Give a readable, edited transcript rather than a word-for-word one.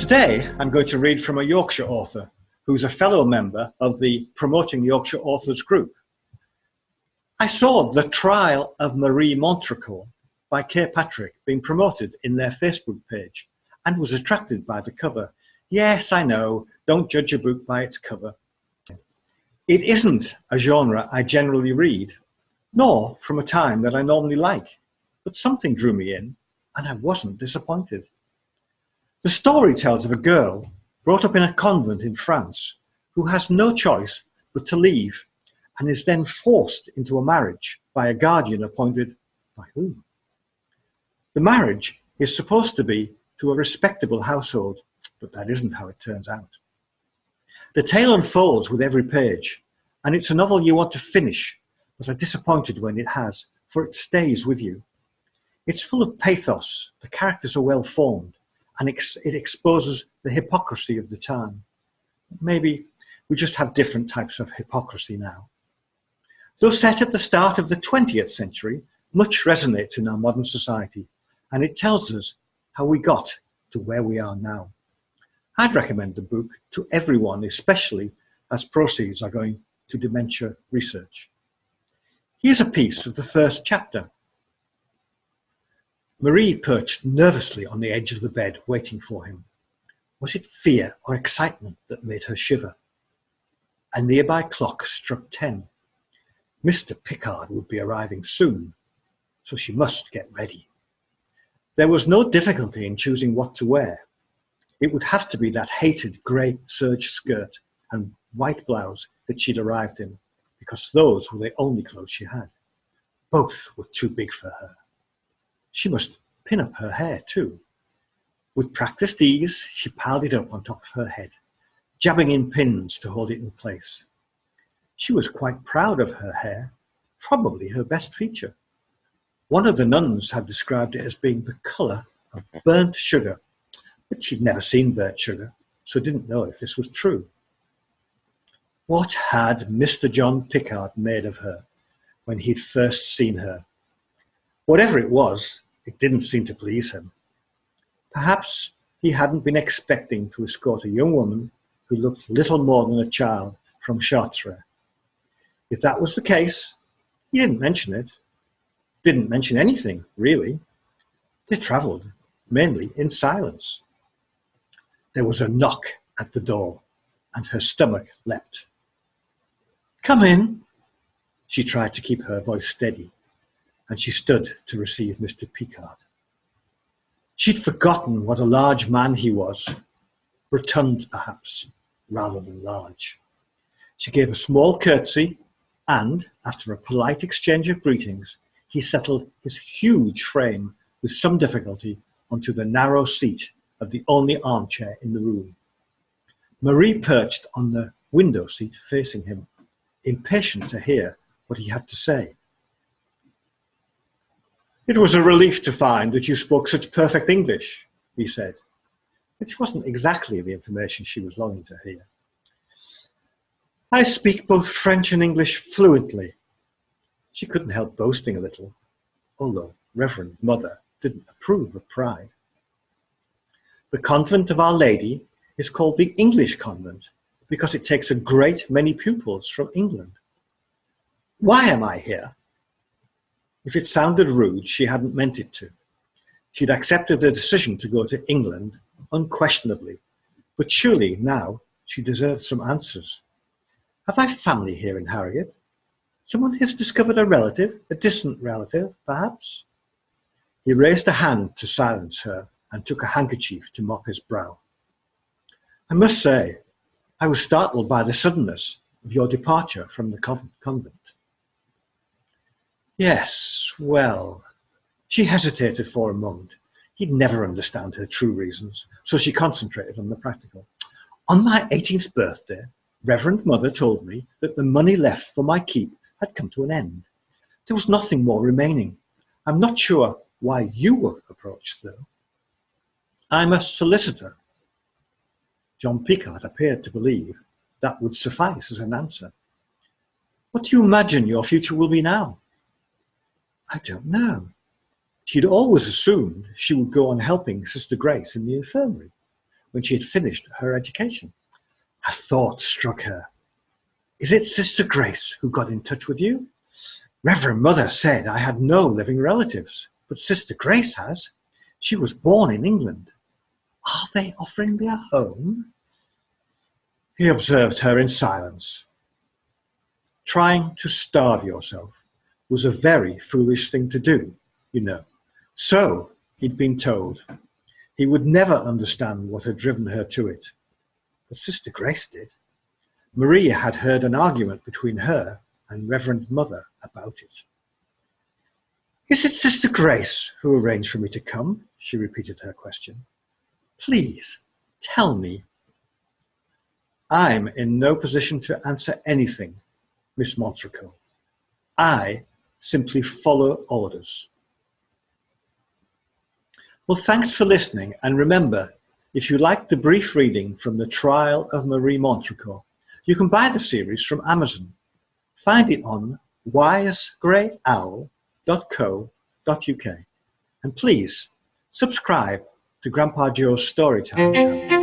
Today, I'm going to read from a Yorkshire author who's a fellow member of the Promoting Yorkshire Authors group. I saw The Trial of Marie Montrecourt by Kay Patrick being promoted in their Facebook page and was attracted by the cover. Yes, I know, don't judge a book by its cover. It isn't a genre I generally read, nor from a time that I normally like, but something drew me in and I wasn't disappointed. The story tells of a girl brought up in a convent in France who has no choice but to leave and is then forced into a marriage by a guardian appointed by whom? The marriage is supposed to be to a respectable household, but that isn't how it turns out. The tale unfolds with every page, and it's a novel you want to finish, but are disappointed when it has, for it stays with you. It's full of pathos, the characters are well formed, and it exposes the hypocrisy of the time. Maybe we just have different types of hypocrisy now. Though set at the start of the 20th century, much resonates in our modern society, and it tells us how we got to where we are now. I'd recommend the book to everyone, especially as proceeds are going to dementia research. Here's a piece of the first chapter. Marie perched nervously on the edge of the bed, waiting for him. Was it fear or excitement that made her shiver? A nearby clock struck 10. Mr. Pickard would be arriving soon, so she must get ready. There was no difficulty in choosing what to wear. It would have to be that hated grey serge skirt and white blouse that she'd arrived in, because those were the only clothes she had. Both were too big for her. She must pin up her hair too. With practiced ease, she piled it up on top of her head, jabbing in pins to hold it in place. She was quite proud of her hair, probably her best feature. One of the nuns had described it as being the colour of burnt sugar, but she'd never seen burnt sugar, so didn't know if this was true. What had Mr. John Pickard made of her when he'd first seen her? Whatever it was, it didn't seem to please him. Perhaps he hadn't been expecting to escort a young woman who looked little more than a child from Chartres. If that was the case, he didn't mention it. Didn't mention anything, really. They travelled, mainly in silence. There was a knock at the door, and her stomach leapt. "Come in." She tried to keep her voice steady, and she stood to receive Mr. Pickard. She'd forgotten what a large man he was, rotund perhaps, rather than large. She gave a small curtsy, and, after a polite exchange of greetings, he settled his huge frame with some difficulty onto the narrow seat of the only armchair in the room. Marie perched on the window seat facing him, impatient to hear what he had to say. "It was a relief to find that you spoke such perfect English," he said. It wasn't exactly the information she was longing to hear. "I speak both French and English fluently." She couldn't help boasting a little, although Reverend Mother didn't approve of pride. "The convent of Our Lady is called the English convent because it takes a great many pupils from England. Why am I here?" If it sounded rude, she hadn't meant it to. She'd accepted the decision to go to England, unquestionably, but surely now she deserved some answers. Have I family here in Harrogate? Someone has discovered a relative, a distant relative, perhaps? He raised a hand to silence her and took a handkerchief to mop his brow. "I must say, I was startled by the suddenness of your departure from the convent." Yes, well, she hesitated for a moment. He'd never understand her true reasons, so she concentrated on the practical. "On my 18th birthday, Reverend Mother told me that the money left for my keep had come to an end. There was nothing more remaining. I'm not sure why you were approached, though." "I'm a solicitor." John Pickard appeared to believe that would suffice as an answer. "What do you imagine your future will be now?" "I don't know." She'd always assumed she would go on helping Sister Grace in the infirmary. when she had finished her education. A thought struck her. Is it Sister Grace who got in touch with you? Reverend Mother said I had no living relatives, but Sister Grace has. She was born in England. Are they offering me a home? He observed her in silence. Trying to starve yourself was a very foolish thing to do, you know. So, he'd been told. He would never understand what had driven her to it. But Sister Grace did. Maria had heard an argument between her and Reverend Mother about it. Is it Sister Grace who arranged for me to come? She repeated her question. Please, tell me. I'm in no position to answer anything, Miss Montrecourt. I simply follow orders. Well, thanks for listening, and remember, if you liked the brief reading from The Trial of Marie Montrecourt, you can buy the series from Amazon. Find it on wisegreyowl.co.uk. And please, subscribe to Grandpa Joe's Storytime channel.